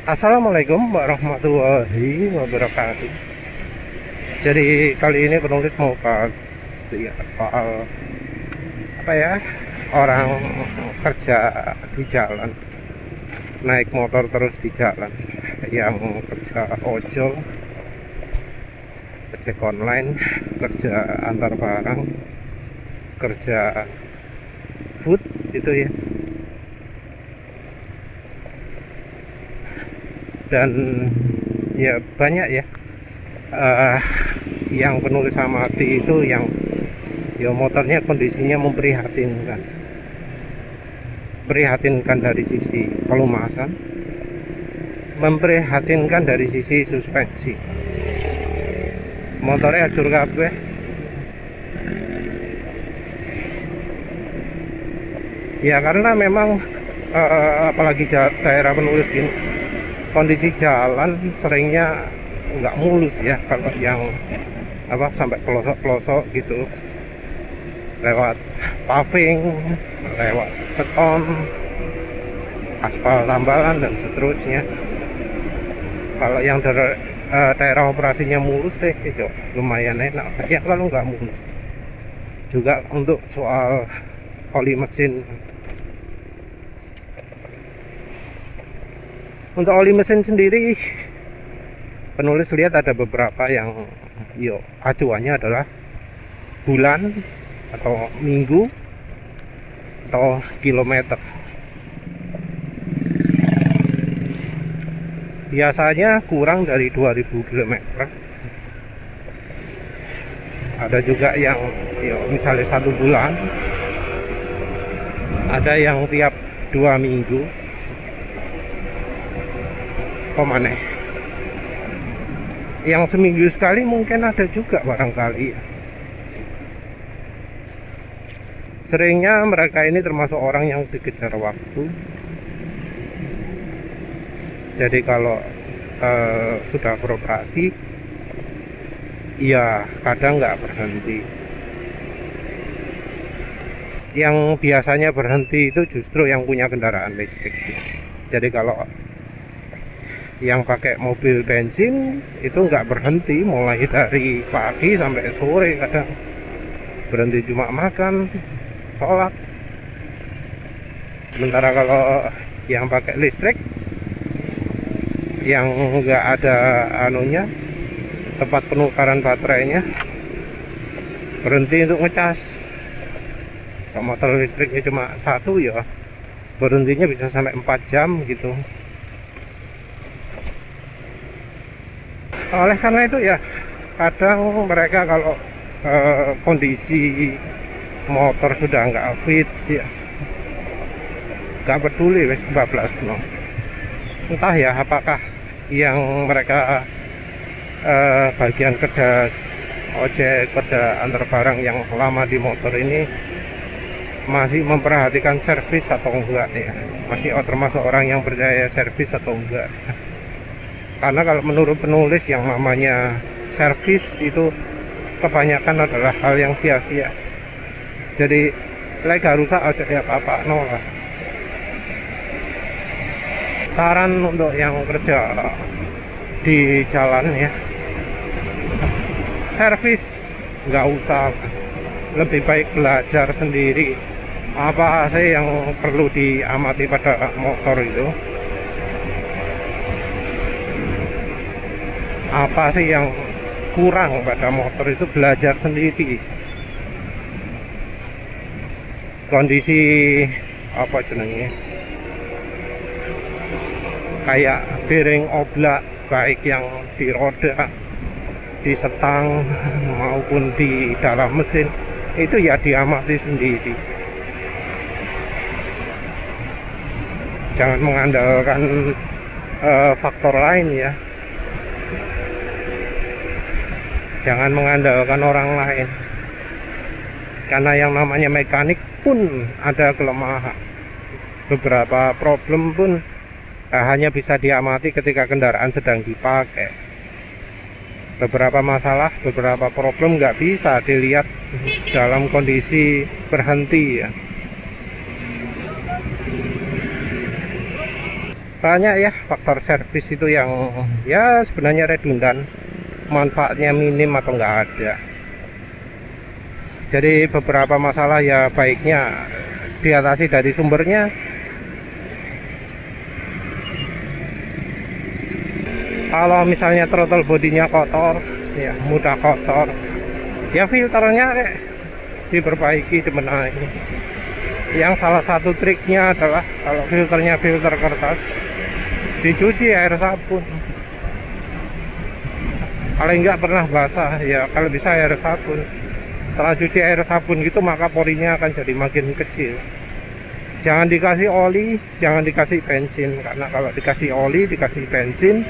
Assalamualaikum warahmatullahi wabarakatuh. Jadi kali ini penulis mau bahas ya, soal apa ya, orang kerja di jalan, naik motor terus di jalan, yang kerja ojol, ojek online, kerja antar barang, kerja food itu ya. Dan ya banyak ya, yang penulis amati itu yang ya motornya kondisinya memprihatinkan dari sisi pelumasan, memprihatinkan dari sisi suspensi. Motornya hancur kabeh, ya karena memang apalagi daerah penulis gini, kondisi jalan seringnya nggak mulus ya. Kalau yang apa sampai pelosok-pelosok gitu, lewat paving, lewat beton, aspal tambalan dan seterusnya. Kalau yang daerah operasinya mulus sih itu lumayan enak ya. Kalau nggak mulus juga untuk soal oli mesin. Untuk oli mesin sendiri, penulis lihat ada beberapa yang acuannya adalah bulan atau minggu atau kilometer. Biasanya kurang dari 2000 km. Ada juga yang misalnya 1 bulan, ada yang tiap 2 minggu. Pemaneh yang seminggu sekali mungkin ada juga barangkali. Seringnya mereka ini termasuk orang yang dikejar waktu. Jadi kalau sudah beroperasi, ya kadang nggak berhenti. Yang biasanya berhenti itu justru yang punya kendaraan listrik. Jadi kalau yang pakai mobil bensin itu nggak berhenti, mulai dari pagi sampai sore, kadang berhenti cuma makan, sholat. Sementara kalau yang pakai listrik, yang nggak ada anunya, tempat penukaran baterainya, berhenti untuk ngecas. Kalau motor listriknya cuma satu, ya berhentinya bisa sampai 4 jam gitu. Oleh karena itu ya, kadang mereka kalau kondisi motor sudah nggak fit ya, nggak peduli wes 12 no. Entah ya apakah yang mereka bagian kerja ojek, kerja antar barang yang lama di motor ini masih memperhatikan servis atau enggak ya, masih termasuk orang yang percaya servis atau enggak. Karena kalau menurut penulis, yang namanya servis itu kebanyakan adalah hal yang sia-sia. Jadi lega rusak aja ya apa-apa nolak. Saran untuk yang kerja di jalan ya, servis nggak usah, lebih baik belajar sendiri apa sih yang perlu diamati pada motor itu, apa sih yang kurang pada motor itu, belajar sendiri. Kondisi apa jenenge, kayak bearing oblak, baik yang di roda, di setang maupun di dalam mesin, itu ya diamati sendiri. Jangan mengandalkan faktor lain ya. Jangan mengandalkan orang lain, karena yang namanya mekanik pun ada kelemahan. Beberapa problem pun hanya bisa diamati ketika kendaraan sedang dipakai. Beberapa masalah, beberapa problem nggak bisa dilihat dalam kondisi berhenti ya. banyak ya faktor servis itu yang ya sebenarnya redundan, manfaatnya minim atau nggak ada. Jadi beberapa masalah ya baiknya diatasi dari sumbernya. Kalau misalnya throttle bodinya kotor, ya mudah kotor, ya filternya diperbaiki, dibenahi. Yang salah satu triknya adalah kalau filternya filter kertas, dicuci air sabun. Kalau nggak pernah basah, ya kalau bisa air sabun. Setelah cuci air sabun gitu, maka porinya akan jadi makin kecil. Jangan dikasih oli, jangan dikasih bensin, karena kalau dikasih oli, dikasih bensin,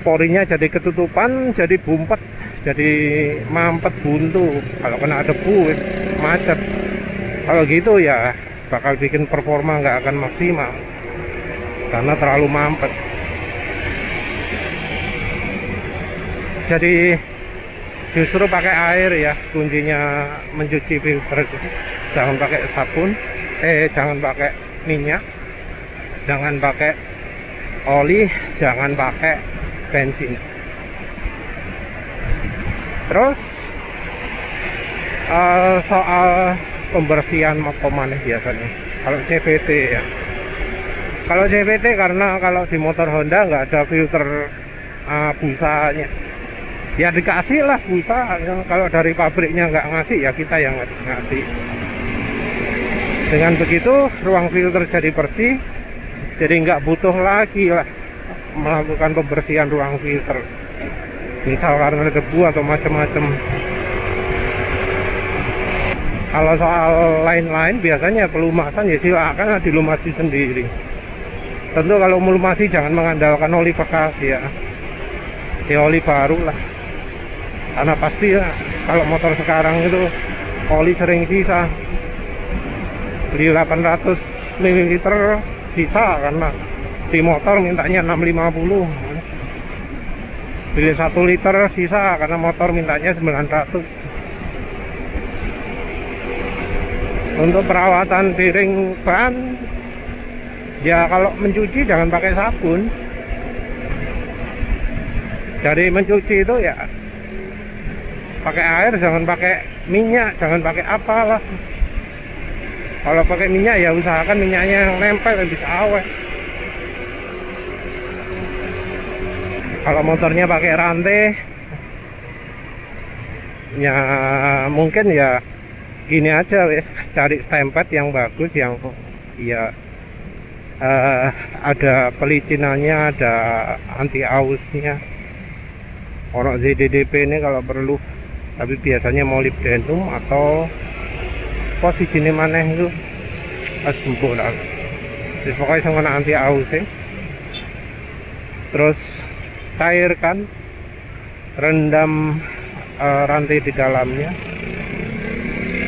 porinya jadi ketutupan, jadi bumpet, jadi mampet, buntu. Kalau kena debu, macet. Kalau gitu ya bakal bikin performa nggak akan maksimal karena terlalu mampet. Jadi justru pakai air ya kuncinya mencuci filter. Jangan pakai sabun, jangan pakai minyak, jangan pakai oli, jangan pakai bensin. Terus soal pembersihan apa maneh biasanya kalau CVT ya. Kalau CVT karena kalau di motor Honda nggak ada filter busanya, ya dikasih lah busa. Kalau dari pabriknya nggak ngasih, ya kita yang harus ngasih. Dengan begitu ruang filter jadi bersih, jadi nggak butuh lagi lah melakukan pembersihan ruang filter, misal karena debu atau macam-macam. Kalau soal lain-lain biasanya pelumasan ya silakan dilumasi sendiri. Tentu kalau melumasi jangan mengandalkan oli bekas ya. Ya oli baru lah. Karena pasti ya kalau motor sekarang itu oli sering sisa. Beli 800 ml sisa karena di motor mintanya 650. Beli 1 liter sisa karena motor mintanya 900. Untuk perawatan piring ban, ya kalau mencuci jangan pakai sabun. Dari mencuci itu ya pakai air, jangan pakai minyak, jangan pakai apalah. Kalau pakai minyak ya usahakan minyaknya yang nempel, yang bisa awet. Kalau motornya pakai rantai, ya mungkin ya gini aja wes, cari stempet yang bagus, yang ya ada pelicinannya, ada anti ausnya, ono ZDDP ini kalau perlu. Tapi biasanya molybdenum atau posisi ini maneh itu sembuh lah. Terus pokoknya sama anti aus ya. Terus cairkan, rendam rantai di dalamnya.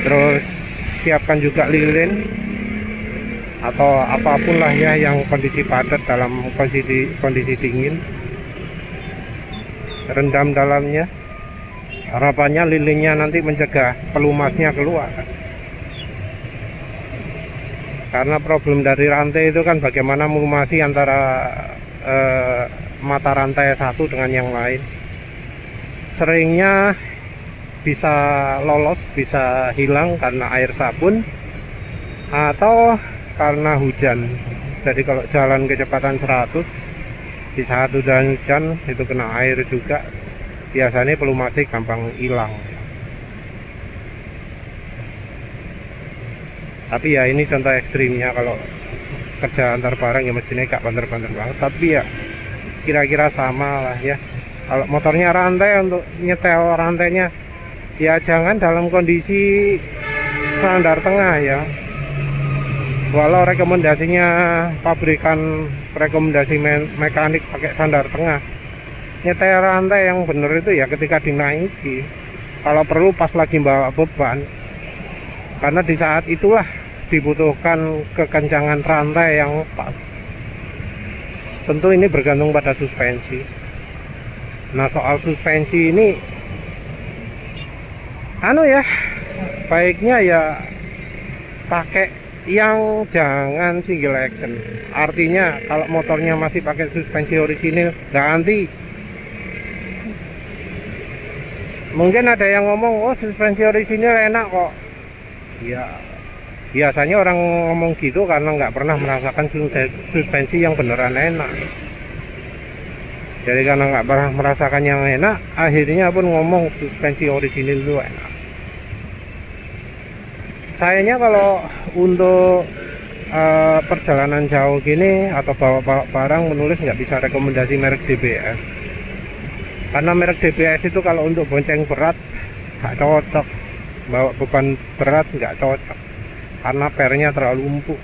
Terus siapkan juga lilin atau apapun lah ya yang kondisi padat dalam kondisi dingin. Rendam dalamnya. Harapannya lilinnya nanti mencegah pelumasnya keluar. Karena problem dari rantai itu kan bagaimana melumasi antara mata rantai satu dengan yang lain. Seringnya bisa lolos, bisa hilang karena air sabun atau karena hujan. Jadi kalau jalan kecepatan 100 di saat hujan itu kena air juga, biasanya pelumasi gampang hilang. Tapi ya ini contoh ekstrimnya, kalau kerja antar barang ya mestinya gak banter-banter banget, tapi ya kira-kira sama lah ya. Kalau motornya rantai, untuk nyetel rantainya ya jangan dalam kondisi standar tengah ya. Walau rekomendasinya pabrikan, rekomendasi mekanik pakai standar tengah, nyetel rantai yang benar itu ya ketika dinaiki, kalau perlu pas lagi bawa beban, karena di saat itulah dibutuhkan kekencangan rantai yang pas. Tentu ini bergantung pada suspensi. Nah soal suspensi ini baiknya ya pakai yang jangan single action. Artinya kalau motornya masih pakai suspensi orisinil ganti. Mungkin ada yang ngomong, oh suspensi orisinil enak kok. Ya, biasanya orang ngomong gitu karena nggak pernah merasakan suspensi yang beneran enak. Jadi karena nggak pernah merasakan yang enak, akhirnya pun ngomong suspensi orisinil itu enak. Sayangnya kalau untuk perjalanan jauh gini atau bawa barang menulis nggak bisa rekomendasi merek DBS. Karena merek DBS itu kalau untuk bonceng berat nggak cocok, bawa beban berat nggak cocok karena pernya terlalu empuk.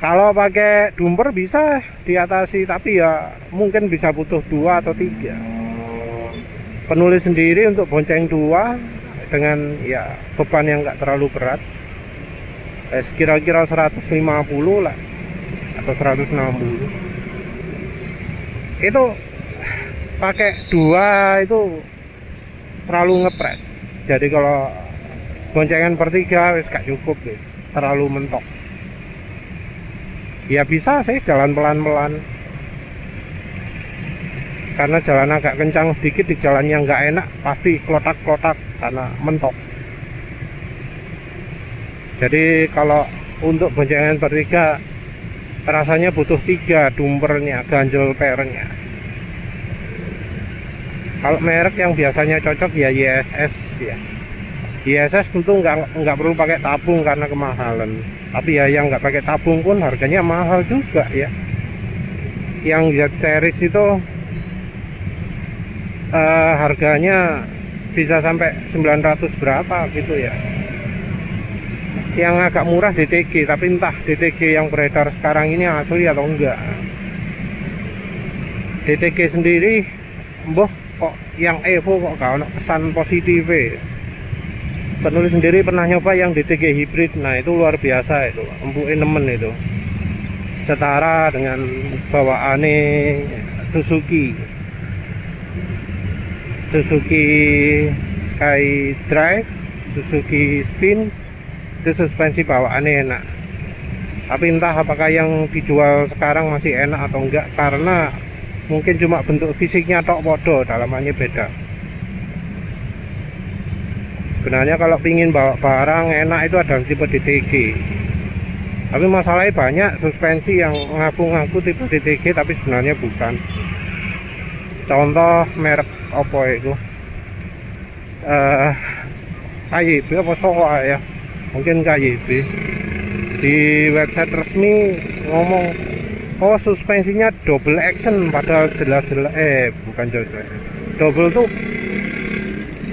Kalau pakai dumper bisa diatasi, tapi ya mungkin bisa butuh 2 atau 3. Penulis sendiri untuk bonceng 2 dengan ya beban yang nggak terlalu berat, kira-kira 150 lah atau 160. Itu pakai 2 itu terlalu ngepres. Jadi kalau boncengan per 3 wis gak cukup, wis terlalu mentok. Ya bisa sih jalan pelan-pelan, karena jalan agak kencang dikit di jalan yang nggak enak pasti klotak-klotak karena mentok. Jadi kalau untuk boncengan per 3 rasanya butuh 3 dumpernya, ganjel pernya. Kalau merek yang biasanya cocok ya ISS ya. ISS tentu nggak perlu pakai tabung karena kemahalan. Tapi ya yang nggak pakai tabung pun harganya mahal juga ya. Yang Z series itu harganya bisa sampai 900 berapa gitu ya. Yang agak murah DTG, tapi entah DTG yang beredar sekarang ini asli atau enggak. DTG sendiri mbah kok yang Evo kok gak ada kesan positif. Penulis sendiri pernah nyoba yang DTG hybrid, nah itu luar biasa, itu empuknya nemen, itu setara dengan bawaane Suzuki Skydrive, Suzuki Spin, itu suspensi bawaannya enak. Tapi entah apakah yang dijual sekarang masih enak atau enggak, karena mungkin cuma bentuk fisiknya tok podo, dalamannya beda. Sebenarnya kalau pingin bawa barang enak itu ada tipe DTG, tapi masalahnya banyak suspensi yang ngaku-ngaku tipe DTG tapi sebenarnya bukan. Contoh merek apa itu, KYB apa Soa ya, mungkin KYB. Di website resmi ngomong, oh suspensinya double action, padahal jelas-jelas bukan double tuh,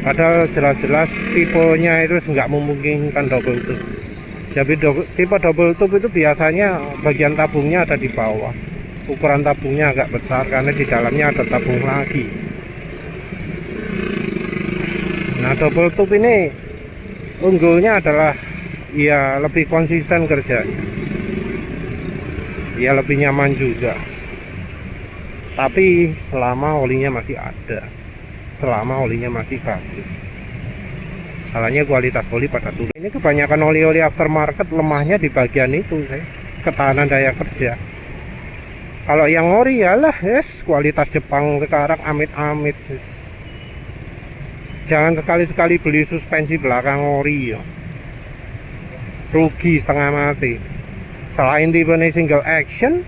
padahal jelas-jelas tipenya itu nggak memungkinkan double tube. Jadi tipe double tube itu biasanya bagian tabungnya ada di bawah, ukuran tabungnya agak besar karena di dalamnya ada tabung lagi. Nah double tube ini unggulnya adalah ya lebih konsisten kerjanya, ya lebih nyaman juga. Tapi selama olinya masih ada, selama olinya masih bagus. Salahnya kualitas oli pada turun. Ini kebanyakan oli-oli aftermarket lemahnya di bagian itu, ketahanan daya kerja. Kalau yang ori ya lah, yes, kualitas Jepang sekarang amit-amit. Yes. Jangan sekali-sekali beli suspensi belakang ori ya. Rugi setengah mati. Selain tipe single action,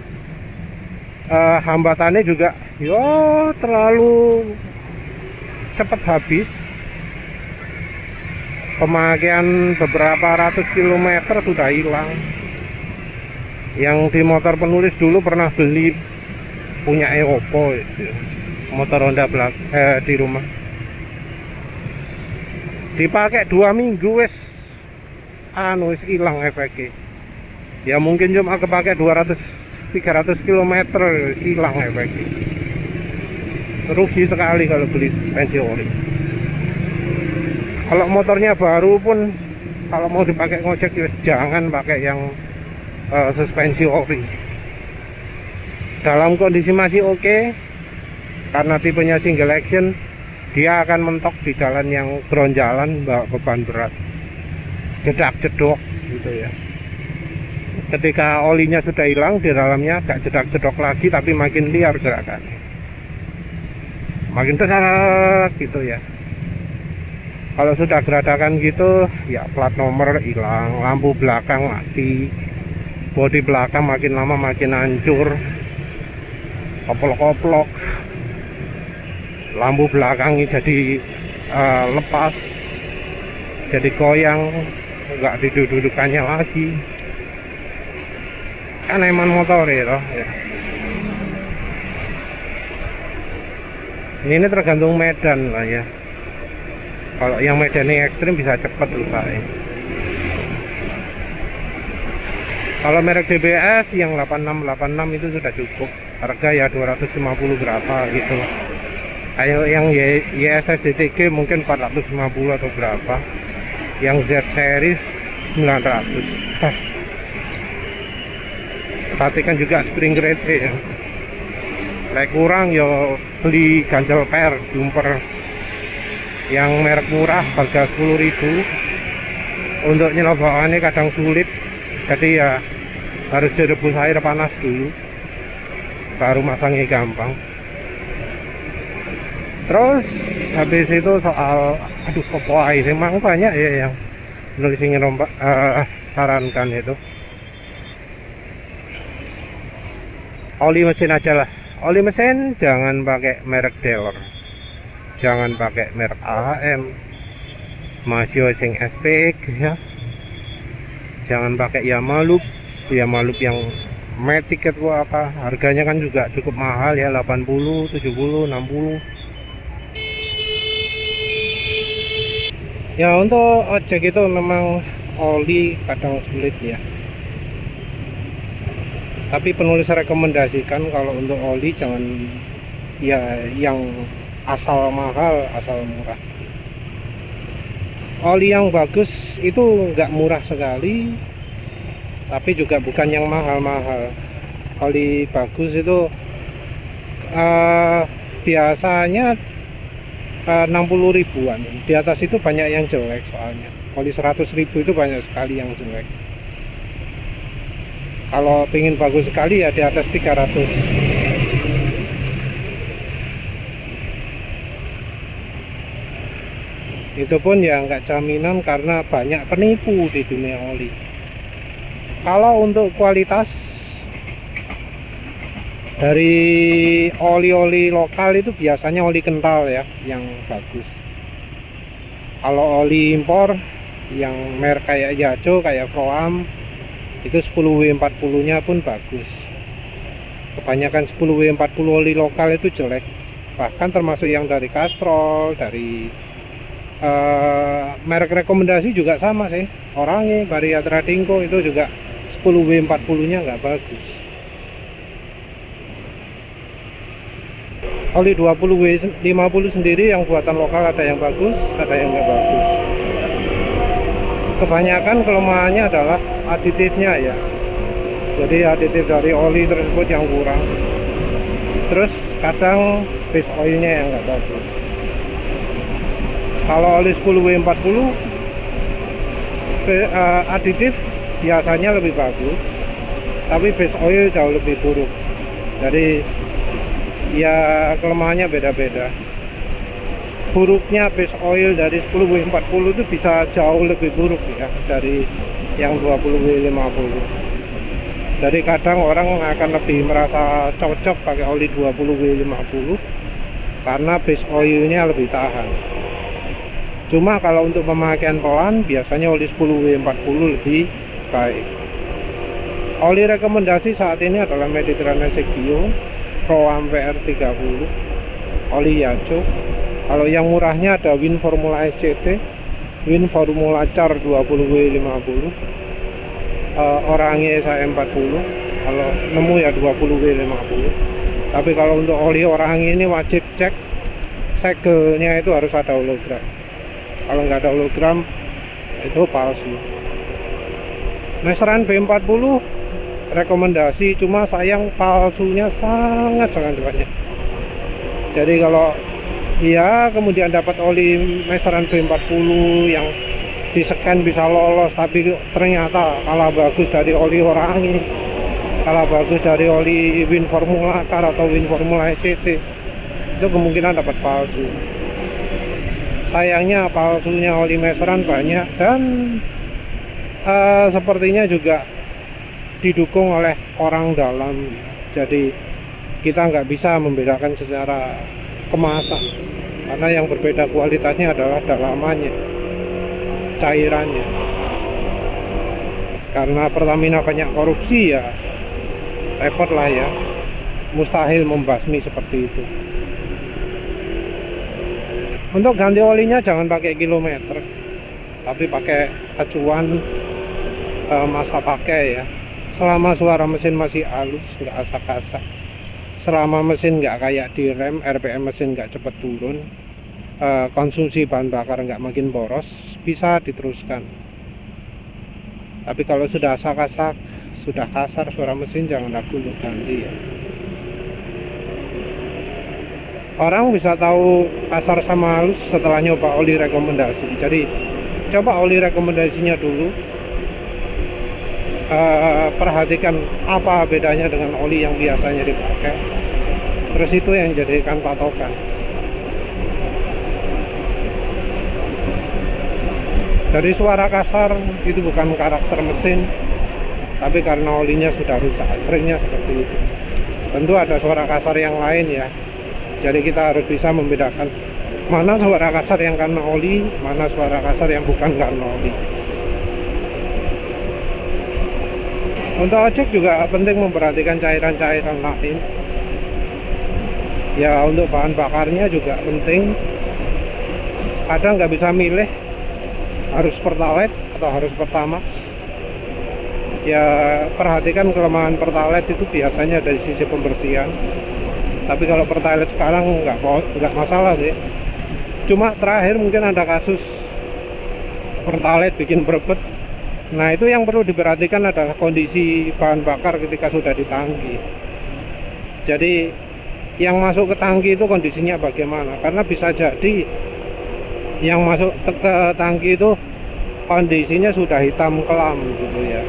hambatannya juga terlalu cepat habis. Pemakaian beberapa ratus kilometer sudah hilang. Yang di motor penulis dulu pernah beli punya Oppo motor Honda di rumah, dipakai 2 minggu wis hilang efeknya. Ya mungkin cuma kepake 200-300 km hilang efeknya. Rugi sekali kalau beli suspensi ori. Kalau motornya baru pun, kalau mau dipakai ngojek jangan pakai yang suspensi ori. Dalam kondisi masih oke, karena tipenya single action, dia akan mentok di jalan yang ground jalan, bawa beban berat, jedak-jedok gitu ya. Ketika olinya sudah hilang, di dalamnya gak jedak-jedok lagi, tapi makin liar gerakannya, makin dedak gitu ya. Kalau sudah geradakan gitu ya plat nomor hilang, lampu belakang mati, bodi belakang makin lama makin hancur, koplok-koplok, lampu belakangnya jadi lepas, jadi goyang, nggak didudukannya lagi. Kan emang motor ya, ya. Ini tergantung medan lah ya. Kalau yang medannya ekstrim bisa cepat selesai. Kalau merek DBS yang 8686 itu sudah cukup. Harga ya 250 berapa gitu. Ayo yang YSS DTG mungkin 450 atau berapa. Yang Z series 900. Perhatikan juga spring rate ya. Like kurang ya beli ganjel per bumper yang merek murah harga 10.000. Untuk nyelobakannya kadang sulit, jadi ya harus direbus air panas dulu baru masangnya gampang. Terus habis itu soal apa sih, emang banyak ya yang nulisnya sarankan itu oli mesin aja lah. Oli mesin jangan pakai merek dealer, jangan pakai merek AHM, masih sing SPX ya. Jangan pakai Yamaluk yang Matic itu apa, harganya kan juga cukup mahal ya, 80, 70, 60. Ya untuk ojek itu memang oli kadang sulit ya. Tapi penulis rekomendasikan kalau untuk oli jangan ya yang asal mahal, asal murah. Oli yang bagus itu nggak murah sekali, tapi juga bukan yang mahal-mahal. Oli bagus itu biasanya 60 ribuan. Di atas itu banyak yang jelek soalnya. Oli 100.000 itu banyak sekali yang jelek. Kalau pengen bagus sekali ya di atas 300. Itu pun ya nggak jaminan karena banyak penipu di dunia oli. Kalau untuk kualitas dari oli-oli lokal itu biasanya oli kental ya yang bagus. Kalau oli impor yang merek kayak Yacho, kayak Froam itu 10W40 nya pun bagus. Kebanyakan 10W40 oli lokal itu jelek, bahkan termasuk yang dari Castrol, dari merek rekomendasi juga sama sih. Orangnya Varia Tradingco itu juga 10W40 nya nggak bagus. Oli 20W50 sendiri yang buatan lokal ada yang bagus, ada yang nggak bagus. Kebanyakan kelemahannya adalah aditifnya ya. Jadi aditif dari oli tersebut yang kurang. Terus kadang base oilnya yang nggak bagus. Kalau oli 10W40 aditif biasanya lebih bagus, tapi base oil jauh lebih buruk. Jadi ya kelemahannya beda-beda. Buruknya base oil dari 10W40 itu bisa jauh lebih buruk ya dari yang 20W50. Jadi kadang orang akan lebih merasa cocok pakai oli 20W50 karena base oilnya lebih tahan. Cuma kalau untuk pemakaian pelan biasanya oli 10W40 lebih baik. Oli rekomendasi saat ini adalah Mediterranean Bio, Froam VR30, oli Yacho. Kalau yang murahnya ada Win Formula SCT, Win Formula Char 20W50, Orangnya SAE40. Kalau nemu ya 20W50. Tapi kalau untuk oli Orangnya ini wajib cek segelnya itu harus ada hologram. Kalau nggak ada hologram itu palsu. Meseran B40 rekomendasi, cuma sayang palsunya sangat banyak. Jadi kalau ya kemudian dapat oli meseran B40 yang di scan bisa lolos, tapi ternyata kalah bagus dari oli Orangi, kalah bagus dari oli Win Formula Car atau Win Formula SCT, itu kemungkinan dapat palsu. Sayangnya palsunya oli meseran banyak, dan sepertinya juga didukung oleh orang dalam. Jadi kita nggak bisa membedakan secara kemasan, karena yang berbeda kualitasnya adalah dalamannya, cairannya. Karena Pertamina banyak korupsi, ya repot lah ya, mustahil membasmi seperti itu. Untuk ganti olinya jangan pakai kilometer, tapi pakai acuan masa pakai ya. Selama suara mesin masih halus, nggak asak-asak, selama mesin nggak kayak di rem, RPM mesin nggak cepet turun, konsumsi bahan bakar nggak makin boros, bisa diteruskan. Tapi kalau sudah asak-asak, sudah kasar suara mesin, jangan ragu untuk ganti ya. Orang bisa tahu kasar sama halus setelah nyoba oli rekomendasi. Jadi coba oli rekomendasinya dulu, perhatikan apa bedanya dengan oli yang biasanya dipakai, terus itu yang jadikan patokan. Dari suara kasar itu bukan karakter mesin, tapi karena olinya sudah rusak, seringnya seperti itu. Tentu ada suara kasar yang lain ya, jadi kita harus bisa membedakan mana suara kasar yang karena oli, mana suara kasar yang bukan karena oli. Untuk ojek juga penting memperhatikan cairan-cairan lain ya. Untuk bahan bakarnya juga penting, kadang nggak bisa milih harus Pertalite atau harus Pertamax ya. Perhatikan kelemahan Pertalite itu biasanya dari sisi pembersihan, tapi kalau Pertalite sekarang nggak masalah sih. Cuma terakhir mungkin ada kasus Pertalite bikin berebet. Nah itu yang perlu diperhatikan adalah kondisi bahan bakar ketika sudah di tangki. Jadi yang masuk ke tangki itu kondisinya bagaimana, karena bisa jadi yang masuk ke tangki itu kondisinya sudah hitam kelam gitu ya.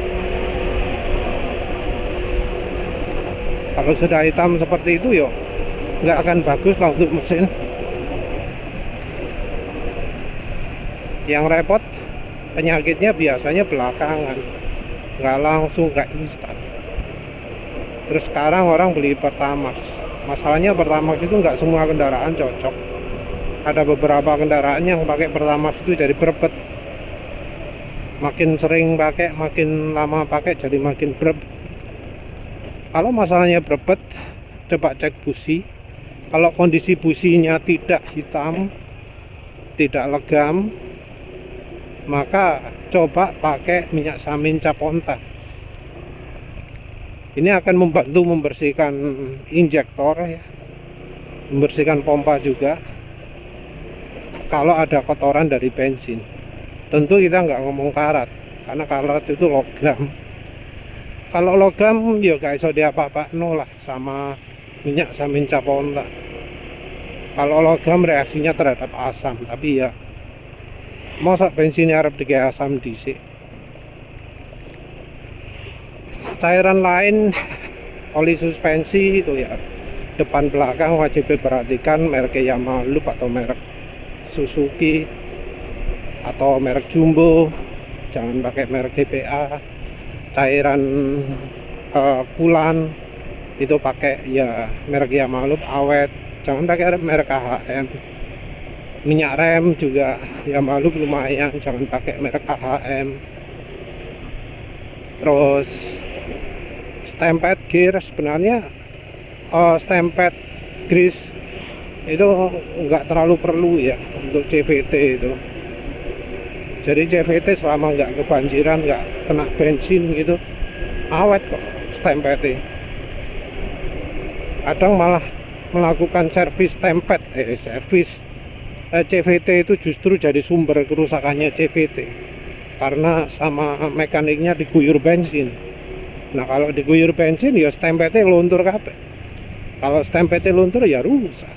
Kalau sudah hitam seperti itu yo nggak akan bagus lah untuk mesin. Yang repot penyakitnya biasanya belakangan, nggak langsung, nggak instan. Terus sekarang orang beli Pertamax. Masalahnya Pertamax itu nggak semua kendaraan cocok. Ada beberapa kendaraan yang pakai Pertamax itu jadi berebet. Makin sering pakai, makin lama pakai, jadi makin berebet. Kalau masalahnya berebet, coba cek busi. Kalau kondisi businya tidak hitam, tidak legam, maka coba pakai minyak samin cap onta. Ini akan membantu membersihkan injektor ya, membersihkan pompa juga kalau ada kotoran dari bensin. Tentu kita nggak ngomong karat, karena karat itu logam. Kalau logam ya gak iso diapa-apa lah sama minyak samin cap onta. Kalau logam reaksinya terhadap asam, tapi ya masa bensinnya harap digawe asam dhisik. Cairan lain, oli suspensi itu ya, depan belakang wajib diperhatikan merek Yamaha Loop atau merek Suzuki atau merek Jumbo. Jangan pakai merek DPA. Cairan kulan itu pakai ya merek Yamaha Loop awet. Jangan pakai merek AHM. Minyak rem juga Yamaha Loop lumayan, jangan pakai merek AHM. Terus stemped gear, sebenarnya stemped grease itu nggak terlalu perlu ya untuk CVT itu. Jadi CVT selama nggak kebanjiran, nggak kena bensin gitu, awet kok stempednya. Kadang malah melakukan servis stemped, servis CVT itu justru jadi sumber kerusakannya CVT, karena sama mekaniknya diguyur bensin. Nah kalau diguyur bensin ya stempetnya luntur kabeh. Kalau stempetnya luntur ya rusak.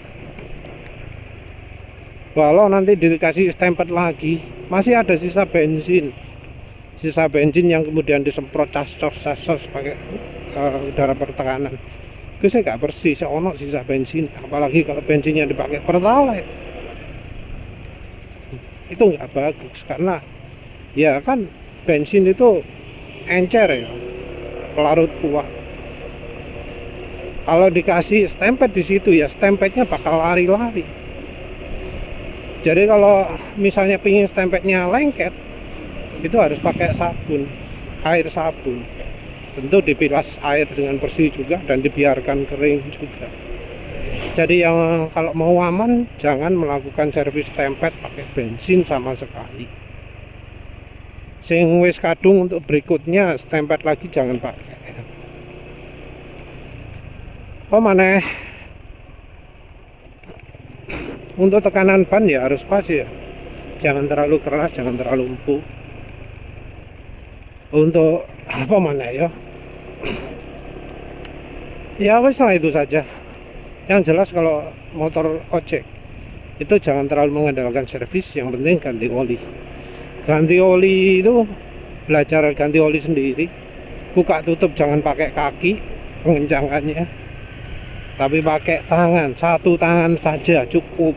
Walau nanti dikasih stempel lagi, masih ada sisa bensin. Sisa bensin yang kemudian disemprot casos pakai udara pertekanan. Itu saya nggak bersih, saya ono sisa bensin. Apalagi kalau bensinnya dipakai pertalite, itu nggak bagus karena ya kan bensin itu encer ya, pelarut kuat. Kalau dikasih stempel di situ ya stempelnya bakal lari-lari. Jadi kalau misalnya pingin stempelnya lengket, itu harus pakai sabun, air sabun. Tentu dibilas air dengan bersih juga dan dibiarkan kering juga. Jadi yang kalau mau aman jangan melakukan servis stempel pakai bensin sama sekali. Sing wis kadung untuk berikutnya stempel lagi jangan pakai. Oh mana untuk tekanan ban ya harus pas ya, jangan terlalu keras, jangan terlalu empuk. Untuk apa mana ya, ya wes lah itu saja. Yang jelas kalau motor ojek itu jangan terlalu mengandalkan servis, yang penting ganti oli. Ganti oli itu belajar ganti oli sendiri, buka tutup jangan pakai kaki pengencangannya, tapi pakai tangan, satu tangan saja cukup.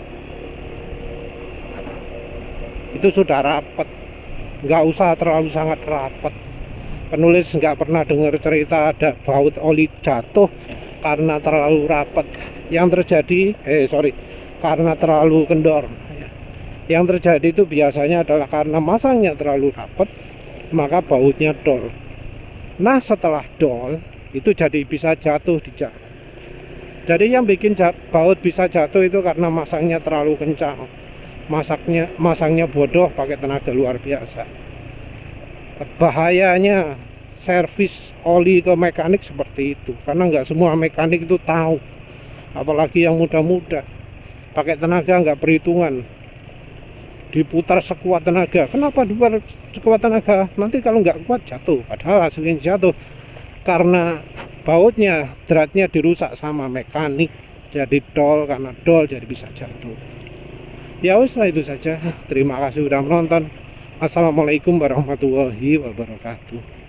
Itu sudah rapat, nggak usah terlalu sangat rapat. Penulis nggak pernah dengar cerita ada baut oli jatuh karena terlalu rapat. Yang terjadi, karena terlalu kendor. Yang terjadi itu biasanya adalah karena masangnya terlalu rapat, maka bautnya dol. Nah setelah dol, itu jadi bisa jatuh di jalan. Jadi yang bikin baut bisa jatuh itu karena masangnya terlalu kencang. Masangnya bodoh pakai tenaga luar biasa. Bahayanya servis oli ke mekanik seperti itu, karena nggak semua mekanik itu tahu, apalagi yang muda-muda pakai tenaga nggak perhitungan, diputar sekuat tenaga. Kenapa diputar sekuat tenaga? Nanti kalau nggak kuat jatuh, padahal hasilnya jatuh karena bautnya, dratnya dirusak sama mekanik, jadi dol, karena dol jadi bisa jatuh. Ya wis lah itu saja. Terima kasih sudah menonton. Assalamualaikum warahmatullahi wabarakatuh.